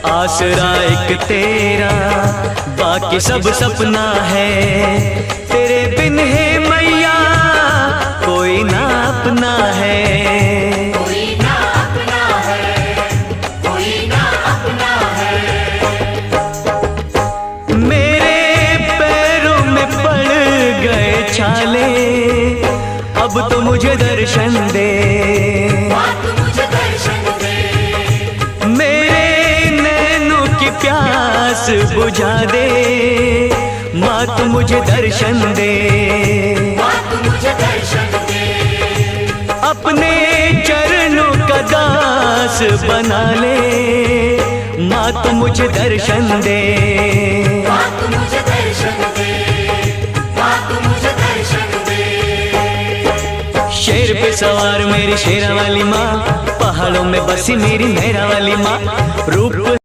आसरा एक तेरा, बाकी सब सपना है। तेरे बिन है मैया कोई ना अपना है। कोई ना अपना है, कोई ना अपना है। मेरे पैरों में पड़ गए छाले, अब तो मुझे दर्शन दे। मुझे दर्शन दे। मेरे नैनों की प्यास बुझा दे, माँ तू मुझे दर्शन दे। मुझे दर्शन दे। अपने चरणों का दास बना ले, माँ तू मुझे दर्शन दे। मुझे दर्शन दे। मुझे दर्शन दे। शेर पे सवार मेरी शेरा वाली माँ, पहाड़ों में बसी मेरी मेरा वाली माँ। रूप